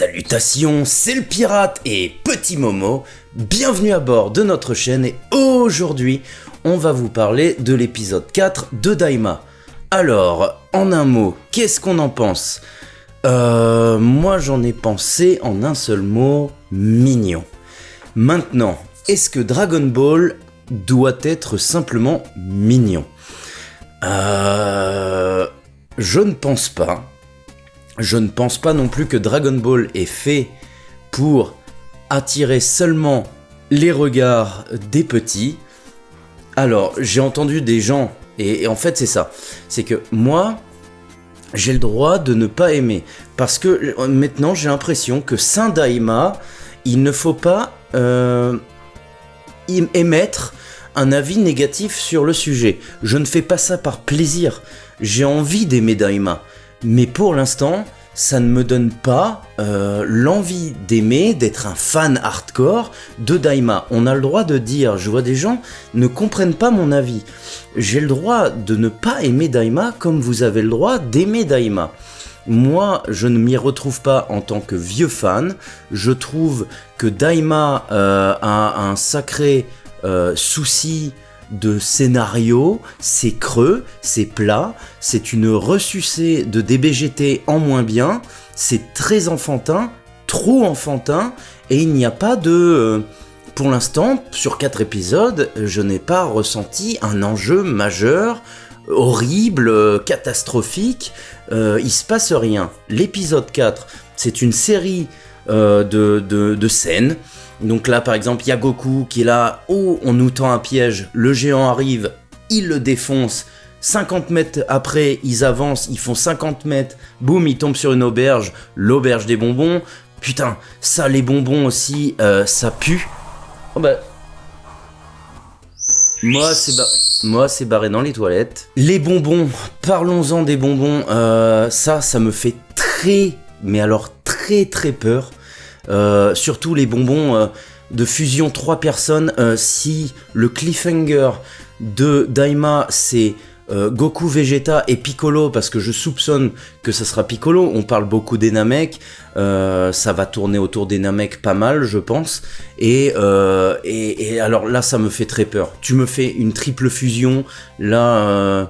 Salutations, c'est le pirate et Petit Momo, bienvenue à bord de notre chaîne et aujourd'hui on va vous parler de l'épisode 4 de Daima. Alors, en un mot, qu'est-ce qu'on en pense ? Moi j'en ai pensé en un seul mot, mignon. Maintenant, est-ce que Dragon Ball doit être simplement mignon ? Je ne pense pas. Je ne pense pas non plus que Dragon Ball est fait pour attirer seulement les regards des petits. Alors, j'ai entendu des gens, et en fait c'est ça, c'est que moi, j'ai le droit de ne pas aimer. Parce que maintenant, j'ai l'impression que Saint Daima, il ne faut pas émettre un avis négatif sur le sujet. Je ne fais pas ça par plaisir. J'ai envie d'aimer Daima. Mais pour l'instant, ça ne me donne pas l'envie d'aimer, d'être un fan hardcore de Daima. On a le droit de dire, je vois des gens ne comprennent pas mon avis. J'ai le droit de ne pas aimer Daima comme vous avez le droit d'aimer Daima. Moi, je ne m'y retrouve pas en tant que vieux fan. Je trouve que Daima a un sacré souci de scénario, c'est creux, c'est plat, c'est une ressucée de DBGT en moins bien, c'est très enfantin, trop enfantin, et il n'y a pas de... pour l'instant, sur 4 épisodes, je n'ai pas ressenti un enjeu majeur, horrible, catastrophique, il se passe rien. L'épisode 4, c'est une série de scènes. Donc là, par exemple, il y a Goku qui est là, oh, on nous tend un piège, le géant arrive, il le défonce, 50 mètres après, ils avancent, ils font 50 mètres, boum, ils tombent sur une auberge, l'auberge des bonbons, putain, ça, les bonbons aussi, ça pue. Oh bah... Moi, c'est barré dans les toilettes. Les bonbons, parlons-en des bonbons, ça me fait très, mais alors très très peur. Surtout les bonbons de fusion 3 personnes, si le cliffhanger de Daima c'est Goku, Vegeta et Piccolo, parce que je soupçonne que ça sera Piccolo, on parle beaucoup des Namek, ça va tourner autour des Namek pas mal je pense, et alors là ça me fait très peur. Tu me fais une triple fusion, là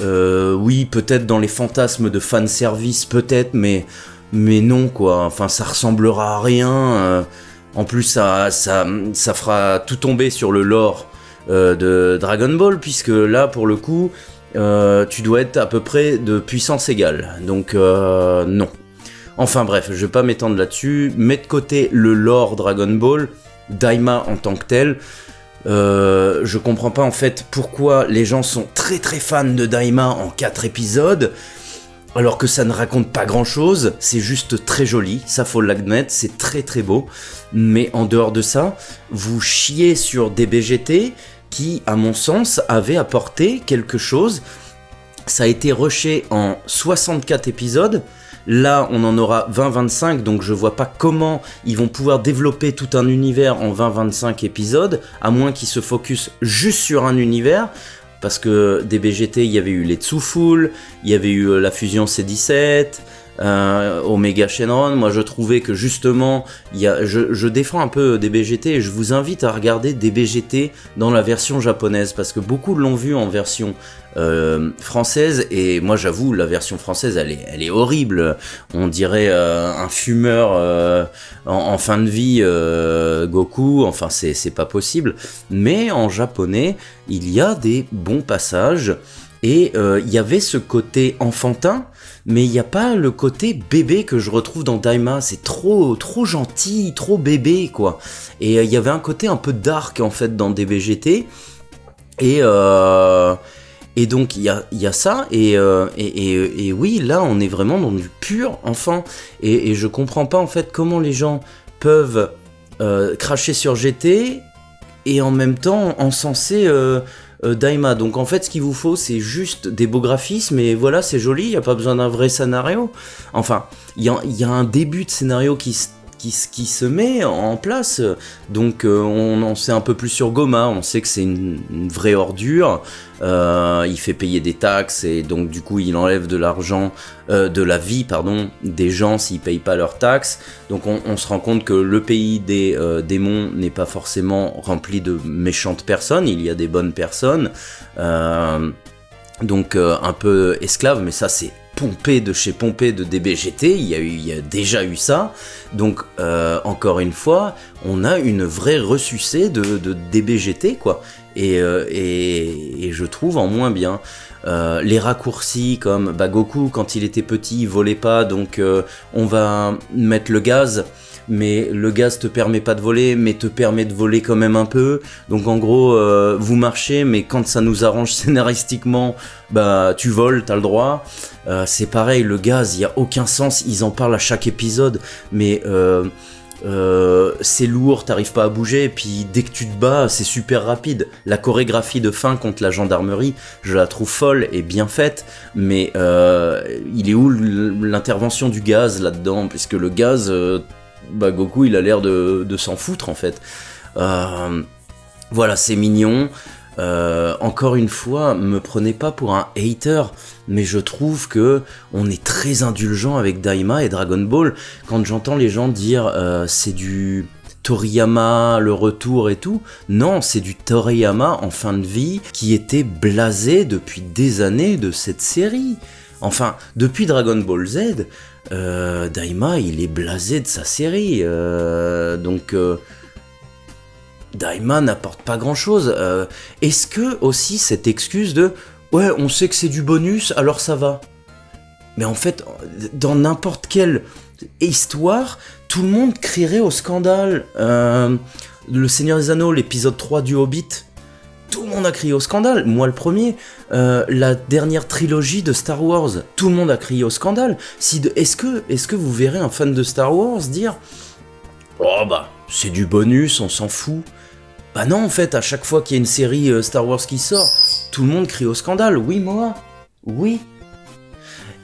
oui peut-être dans les fantasmes de fanservice peut-être, mais non quoi, enfin ça ressemblera à rien, en plus ça fera tout tomber sur le lore de Dragon Ball, puisque là pour le coup tu dois être à peu près de puissance égale, donc non. Enfin bref, je vais pas m'étendre là-dessus, mets de côté le lore Dragon Ball, Daima en tant que tel, je comprends pas en fait pourquoi les gens sont très très fans de Daima en 4 épisodes, alors que ça ne raconte pas grand chose, c'est juste très joli, ça faut l'admettre, c'est très très beau, mais en dehors de ça, vous chiez sur des BGT qui, à mon sens, avaient apporté quelque chose. Ça a été rushé en 64 épisodes, là on en aura 20-25, donc je vois pas comment ils vont pouvoir développer tout un univers en 20-25 épisodes, à moins qu'ils se focus juste sur un univers. Parce que des BGT, il y avait eu les Tsuful, il y avait eu la fusion C17, Omega Shenron. Moi je trouvais que justement, je défends un peu des BGT et je vous invite à regarder des BGT dans la version japonaise, parce que beaucoup l'ont vu en version française, et moi j'avoue la version française elle est horrible, on dirait un fumeur en fin de vie, Goku, enfin c'est pas possible, mais en japonais il y a des bons passages, et il y avait ce côté enfantin, mais il n'y a pas le côté bébé que je retrouve dans Daima, c'est trop gentil, trop bébé quoi, et il y avait un côté un peu dark en fait dans DBGT, et donc il y a ça, et oui, là on est vraiment dans du pur enfant, et je comprends pas en fait comment les gens peuvent cracher sur GT et en même temps encenser Daima. Donc en fait ce qu'il vous faut c'est juste des beaux graphismes, et voilà, c'est joli, il n'y a pas besoin d'un vrai scénario. Enfin, il y a un début de scénario qui qui se met en place. Donc on en sait un peu plus sur Goma, on sait que c'est une vraie ordure, il fait payer des taxes et donc du coup il enlève de l'argent, de la vie pardon, des gens s'ils payent pas leurs taxes. Donc on se rend compte que le pays des démons n'est pas forcément rempli de méchantes personnes, il y a des bonnes personnes, donc un peu esclaves, mais ça c'est pompé de chez pompé de DBGT, il y a déjà eu ça, donc encore une fois, on a une vraie ressucée de DBGT quoi, et je trouve en moins bien. Les raccourcis comme Goku quand il était petit il volait pas, donc on va mettre le gaz, mais le gaz te permet pas de voler, mais te permet de voler quand même un peu. Donc en gros, vous marchez, mais quand ça nous arrange scénaristiquement, tu voles, t'as le droit. C'est pareil, le gaz, il y a aucun sens, ils en parlent à chaque épisode, mais c'est lourd, t'arrives pas à bouger, et puis dès que tu te bats, c'est super rapide. La chorégraphie de fin contre la gendarmerie, je la trouve folle et bien faite, mais il est où l'intervention du gaz là-dedans, puisque le gaz... Goku il a l'air de s'en foutre en fait. Voilà, c'est mignon. Encore une fois, me prenez pas pour un hater, mais je trouve que on est très indulgent avec Daima et Dragon Ball. Quand j'entends les gens dire c'est du Toriyama, le retour et tout, non, c'est du Toriyama en fin de vie qui était blasé depuis des années de cette série. Enfin, depuis Dragon Ball Z, Daima, il est blasé de sa série, donc Daima n'apporte pas grand-chose. Est-ce que aussi cette excuse de « ouais, on sait que c'est du bonus, alors ça va ». Mais en fait, dans n'importe quelle histoire, tout le monde crierait au scandale. Le Seigneur des Anneaux, l'épisode 3 du Hobbit, tout le monde a crié au scandale, moi le premier. La dernière trilogie de Star Wars, tout le monde a crié au scandale. Est-ce que vous verrez un fan de Star Wars dire « oh c'est du bonus, on s'en fout ». Non, en fait, à chaque fois qu'il y a une série Star Wars qui sort, tout le monde crie au scandale. Oui, moi, oui.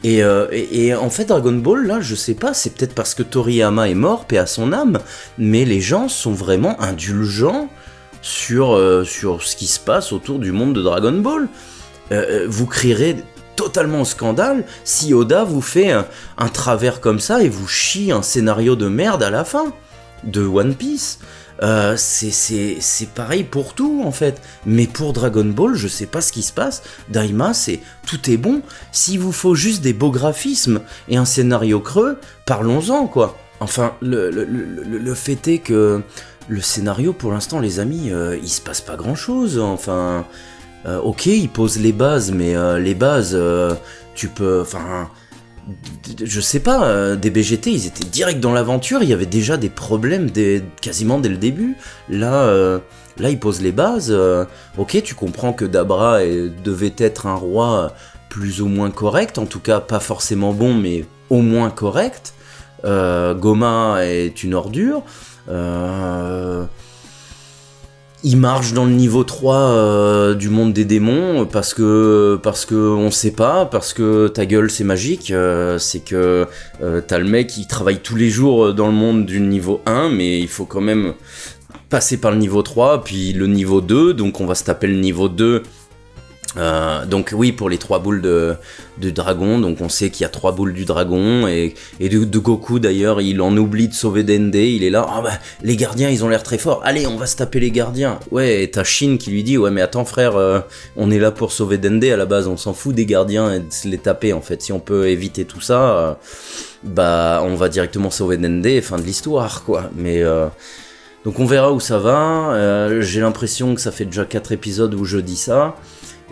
Et en fait, Dragon Ball, là, je sais pas, c'est peut-être parce que Toriyama est mort, paix à son âme, mais les gens sont vraiment indulgents sur ce qui se passe autour du monde de Dragon Ball. Vous crierez totalement au scandale si Oda vous fait un travers comme ça et vous chie un scénario de merde à la fin de One Piece. C'est pareil pour tout en fait, mais pour Dragon Ball je sais pas ce qui se passe. Daima, tout est bon, s'il vous faut juste des beaux graphismes et un scénario creux, parlons-en quoi. Enfin, le fait est que le scénario pour l'instant les amis, il se passe pas grand chose, enfin ok il pose les bases, mais les bases tu peux, enfin je sais pas, DBGT ils étaient direct dans l'aventure, il y avait déjà des problèmes quasiment dès le début. Là ils posent les bases, ok tu comprends que Dabra devait être un roi plus ou moins correct, en tout cas pas forcément bon mais au moins correct. Goma est une ordure, il marche dans le niveau 3 du monde des démons parce que on sait pas, parce que ta gueule c'est magique, c'est que t'as le mec qui travaille tous les jours dans le monde du niveau 1, mais il faut quand même passer par le niveau 3, puis le niveau 2, donc on va se taper le niveau 2. Donc oui, pour les 3 boules de dragon, donc on sait qu'il y a 3 boules du dragon, et de Goku d'ailleurs, il en oublie de sauver Dende, il est là, les gardiens ils ont l'air très forts, allez on va se taper les gardiens. Ouais, et t'as Shin qui lui dit, ouais mais attends frère, on est là pour sauver Dende à la base, on s'en fout des gardiens et de se les taper en fait, si on peut éviter tout ça, on va directement sauver Dende, fin de l'histoire quoi, mais... Donc on verra où ça va, j'ai l'impression que ça fait déjà 4 épisodes où je dis ça.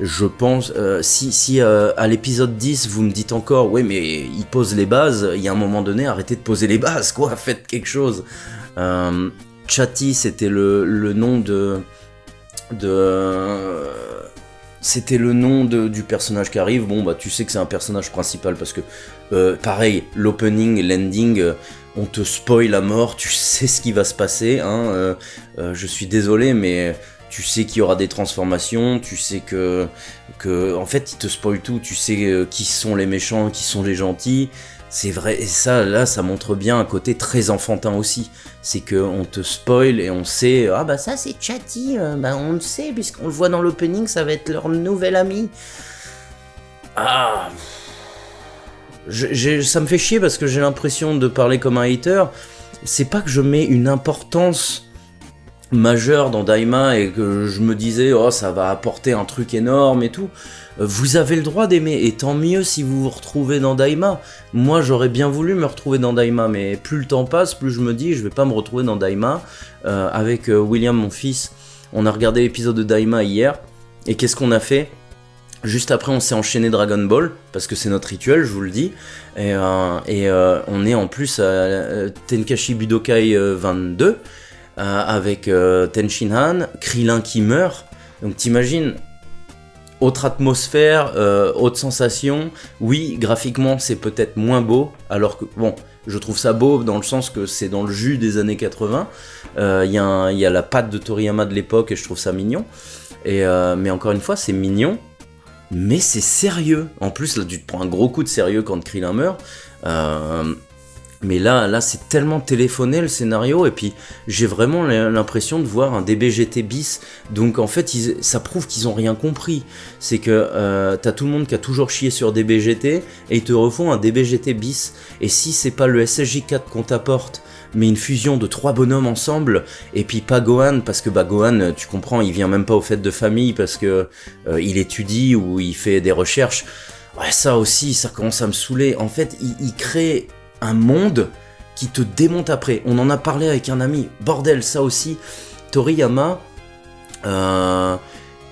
Je pense, si à l'épisode 10 vous me dites encore, ouais mais il pose les bases, il y a un moment donné, arrêtez de poser les bases quoi, faites quelque chose. Chatty c'était le nom c'était le nom du personnage qui arrive. Bon tu sais que c'est un personnage principal parce que pareil, l'opening et l'ending, on te spoil la mort, tu sais ce qui va se passer, hein, je suis désolé mais... Tu sais qu'il y aura des transformations, tu sais que en fait, il te spoil tout, tu sais qui sont les méchants, qui sont les gentils, C'est vrai, et ça, là, ça montre bien un côté très enfantin aussi. C'est qu'on te spoil et on sait, ah bah ça c'est Chatty, bah on le sait, puisqu'on le voit dans l'opening, ça va être leur nouvel ami. Ah, ça me fait chier parce que j'ai l'impression de parler comme un hater. C'est pas que je mets une importance majeure dans Daima et que je me disais, oh ça va apporter un truc énorme et tout. Vous avez le droit d'aimer, et tant mieux si vous vous retrouvez dans Daima. Moi j'aurais bien voulu me retrouver dans Daima, mais plus le temps passe, plus je me dis je vais pas me retrouver dans Daima. Avec William, mon fils, on a regardé l'épisode de Daima hier, et qu'est-ce qu'on a fait ? Juste après on s'est enchaîné Dragon Ball, parce que c'est notre rituel, je vous le dis, et on est en plus à Tenkaichi Budokai 22, avec Tenshinhan, Krillin qui meurt, donc t'imagines... Autre atmosphère, autre sensation. Oui, graphiquement, c'est peut-être moins beau, alors que, bon, je trouve ça beau dans le sens que c'est dans le jus des années 80. Il y a la patte de Toriyama de l'époque et je trouve ça mignon. Mais encore une fois, c'est mignon, mais c'est sérieux. En plus, là, tu te prends un gros coup de sérieux quand Krillin meurt. Mais là, c'est tellement téléphoné le scénario, et puis j'ai vraiment l'impression de voir un DBGT bis. Donc en fait, ça prouve qu'ils ont rien compris. C'est que t'as tout le monde qui a toujours chié sur DBGT, et ils te refont un DBGT bis. Et si c'est pas le SSJ4 qu'on t'apporte, mais une fusion de 3 bonhommes ensemble, et puis pas Gohan, parce que Gohan, tu comprends, il vient même pas aux fêtes de famille, parce que il étudie ou il fait des recherches. Ouais, ça aussi, ça commence à me saouler. En fait, il crée un monde qui te démonte après. On en a parlé avec un ami. Bordel, ça aussi. Toriyama,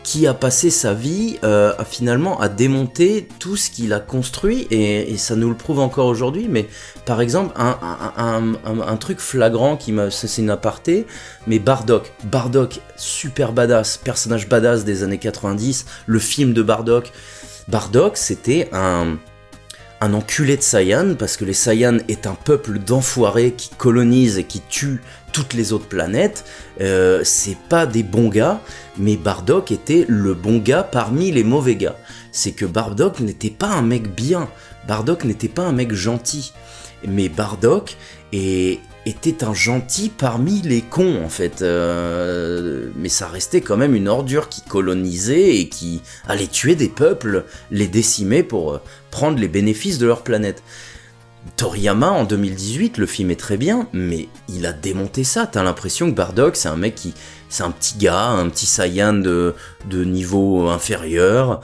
qui a passé sa vie finalement à démonter tout ce qu'il a construit, et ça nous le prouve encore aujourd'hui. Mais par exemple, un truc flagrant c'est une aparté, mais Bardock, super badass, personnage badass des années 90, le film de Bardock, c'était un enculé de Saiyans, parce que les Saiyans est un peuple d'enfoirés qui colonisent et qui tuent toutes les autres planètes. C'est pas des bons gars, mais Bardock était le bon gars parmi les mauvais gars. C'est que Bardock n'était pas un mec bien, Bardock n'était pas un mec gentil, mais Bardock était un gentil parmi les cons en fait, mais ça restait quand même une ordure qui colonisait et qui allait tuer des peuples, les décimer pour prendre les bénéfices de leur planète. Toriyama en 2018, le film est très bien, mais il a démonté ça. T'as l'impression que Bardock, c'est un mec c'est un petit gars, un petit Saiyan de niveau inférieur,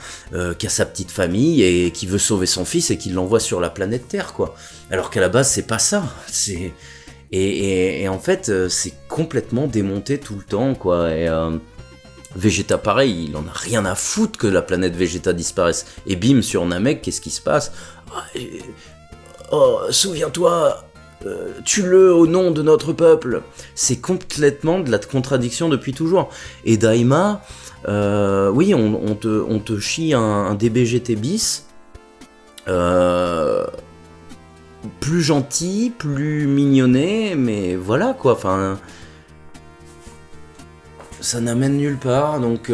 qui a sa petite famille et qui veut sauver son fils et qui l'envoie sur la planète Terre, quoi. Alors qu'à la base, c'est pas ça. Et en fait, c'est complètement démonté tout le temps, quoi. Et Vegeta, pareil, il en a rien à foutre que la planète Vegeta disparaisse. Et bim, sur Namek, qu'est-ce qui se passe ? Oh, souviens-toi, tue-le au nom de notre peuple. C'est complètement de la contradiction depuis toujours. Et Daima, oui, on te chie un DBGT bis. Plus gentil, plus mignonné, mais voilà quoi, enfin... Ça n'amène nulle part, donc...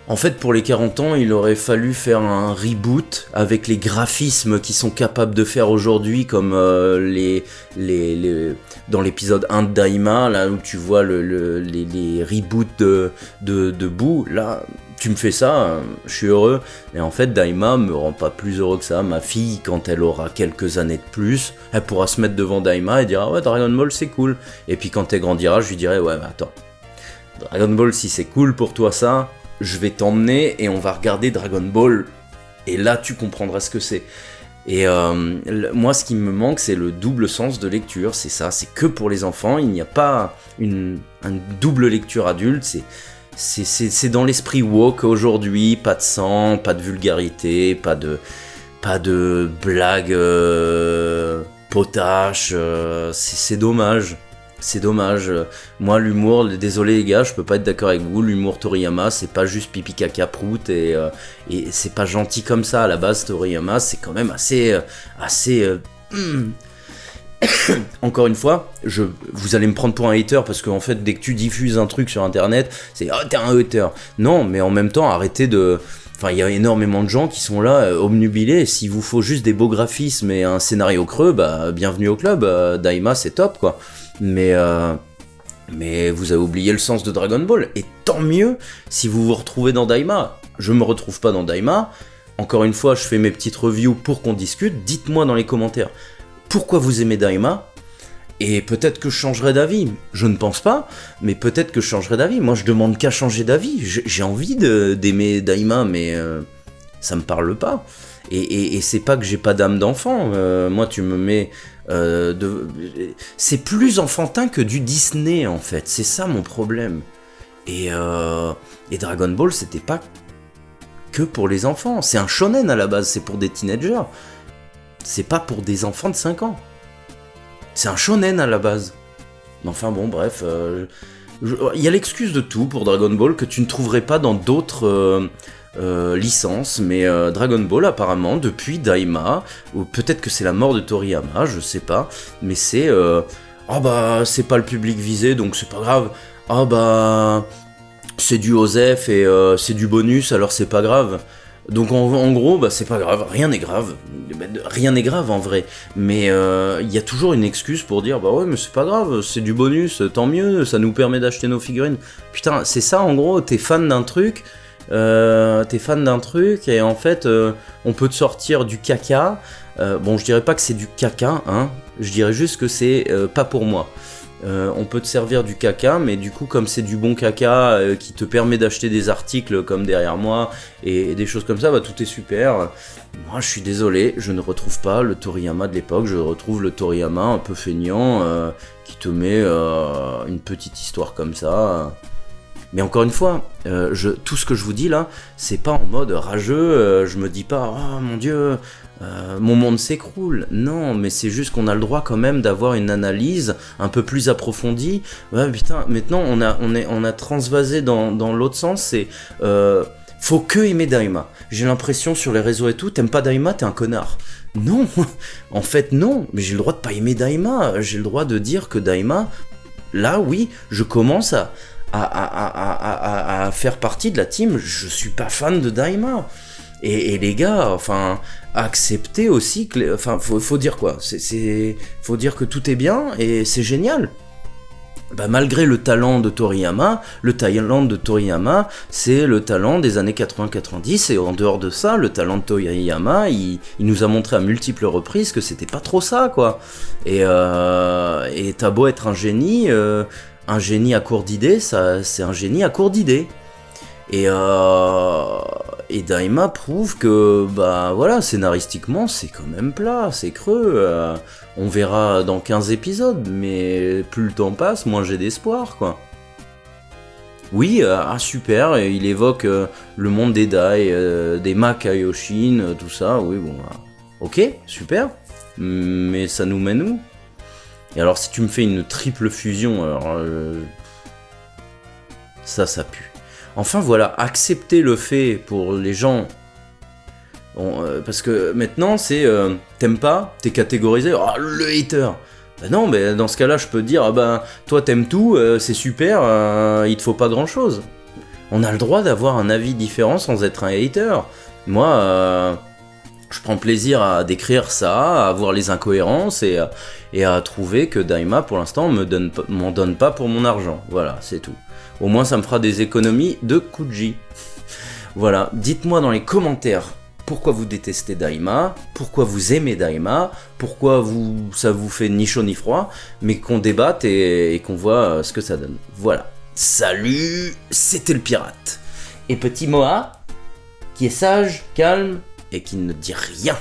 En fait, pour les 40 ans, il aurait fallu faire un reboot avec les graphismes qu'ils sont capables de faire aujourd'hui, comme dans l'épisode 1 de Daima, là où tu vois les reboots de Boo. Là, tu me fais ça, je suis heureux. Mais en fait, Daima me rend pas plus heureux que ça. Ma fille, quand elle aura quelques années de plus, elle pourra se mettre devant Daima et dire « Ah ouais, Dragon Ball, c'est cool ». Et puis quand elle grandira, je lui dirai « Ouais, mais attends, Dragon Ball, si c'est cool pour toi ça... je vais t'emmener et on va regarder Dragon Ball, et là tu comprendras ce que c'est. » Et moi ce qui me manque, c'est le double sens de lecture, c'est ça, c'est que pour les enfants, il n'y a pas une double lecture adulte, c'est dans l'esprit woke aujourd'hui, pas de sang, pas de vulgarité, pas de blagues potaches, c'est dommage. C'est dommage. Moi, l'humour, désolé les gars, je peux pas être d'accord avec vous. L'humour Toriyama, c'est pas juste pipi caca prout et c'est pas gentil comme ça. À la base, Toriyama, c'est quand même assez. Encore une fois, vous allez me prendre pour un hater parce qu'en fait, dès que tu diffuses un truc sur internet, c'est « Ah, t'es un hater ». Non, mais en même temps, arrêtez de Enfin, il y a énormément de gens qui sont là, obnubilés, et s'il vous faut juste des beaux graphismes et un scénario creux, bah, bienvenue au club, Daima, c'est top, quoi. Mais vous avez oublié le sens de Dragon Ball, et tant mieux si vous vous retrouvez dans Daima. Je me retrouve pas dans Daima. Encore une fois, je fais mes petites reviews pour qu'on discute. Dites-moi dans les commentaires pourquoi vous aimez Daima, et peut-être que je changerai d'avis. Je ne pense pas, mais peut-être que je changerai d'avis. Moi, je demande qu'à changer d'avis. J'ai envie d'aimer Daima, mais ça me parle pas. Et c'est pas que j'ai pas d'âme d'enfant. Moi, tu me mets... C'est plus enfantin que du Disney, en fait. C'est ça mon problème. Et Dragon Ball, c'était pas que pour les enfants. C'est un shonen à la base, c'est pour des teenagers. C'est pas pour des enfants de 5 ans. C'est un shonen à la base. Enfin bon, bref. Il y a l'excuse de tout pour Dragon Ball que tu ne trouverais pas dans d'autres licences. Mais Dragon Ball, apparemment, depuis Daima, ou peut-être que c'est la mort de Toriyama, je sais pas. Mais c'est... ah bah, c'est pas le public visé, donc c'est pas grave. Ah bah... c'est du OSEF et c'est du bonus, alors c'est pas grave. Donc en gros, bah c'est pas grave, rien n'est grave. Rien n'est grave en vrai. Mais il y a toujours une excuse pour dire bah ouais mais c'est pas grave, c'est du bonus, tant mieux, ça nous permet d'acheter nos figurines. Putain, c'est ça en gros, t'es fan d'un truc, et en fait on peut te sortir du caca. Bon, je dirais pas que c'est du caca, hein. Je dirais juste que c'est pas pour moi. On peut te servir du caca, mais du coup comme c'est du bon caca qui te permet d'acheter des articles comme derrière moi et des choses comme ça, bah tout est super. Moi je suis désolé, je ne retrouve pas le Toriyama de l'époque, je retrouve le Toriyama un peu feignant qui te met une petite histoire comme ça. Mais encore une fois, tout ce que je vous dis là, c'est pas en mode rageux, je me dis pas « Oh mon dieu, mon monde s'écroule ». Non, mais c'est juste qu'on a le droit quand même d'avoir une analyse un peu plus approfondie. Ouais, putain, maintenant on a transvasé dans l'autre sens, c'est faut que aimer Daima. J'ai l'impression sur les réseaux et tout, t'aimes pas Daima, t'es un connard. Non, en fait non, mais j'ai le droit de pas aimer Daima, j'ai le droit de dire que Daima, là oui, je commence à faire partie de la team, je suis pas fan de Daima. Et les gars, enfin, acceptez aussi que... Enfin, faut dire quoi, faut dire que tout est bien et c'est génial. Bah, malgré le talent de Toriyama, c'est le talent des années 80-90, et en dehors de ça, le talent de Toriyama, il nous a montré à multiples reprises que c'était pas trop ça, quoi. Et t'as beau être un génie à court d'idées, c'est un génie à court d'idées. Et Daima prouve que, bah voilà, scénaristiquement, c'est quand même plat, c'est creux. On verra dans 15 épisodes, mais plus le temps passe, moins j'ai d'espoir, quoi. Oui, super, il évoque le monde des Dai, des Ma Kaioshin, tout ça, oui, bon, ok, super, mais ça nous mène où? Et alors, si tu me fais une triple fusion, alors... ça pue. Enfin voilà, accepter le fait pour les gens, parce que maintenant c'est t'aimes pas, t'es catégorisé, oh, le hater. Ben non, mais dans ce cas-là je peux te dire, ah ben toi t'aimes tout, c'est super, il te faut pas grand-chose. On a le droit d'avoir un avis différent sans être un hater. Moi, je prends plaisir à décrire ça, à voir les incohérences et à trouver que Daima pour l'instant m'en donne pas pour mon argent. Voilà, c'est tout. Au moins ça me fera des économies de Kuji. Voilà, dites-moi dans les commentaires pourquoi vous détestez Daima, pourquoi vous aimez Daima, pourquoi ça vous fait ni chaud ni froid, mais qu'on débatte et qu'on voit ce que ça donne. Voilà, salut, c'était le pirate. Et petit Moa, qui est sage, calme et qui ne dit rien.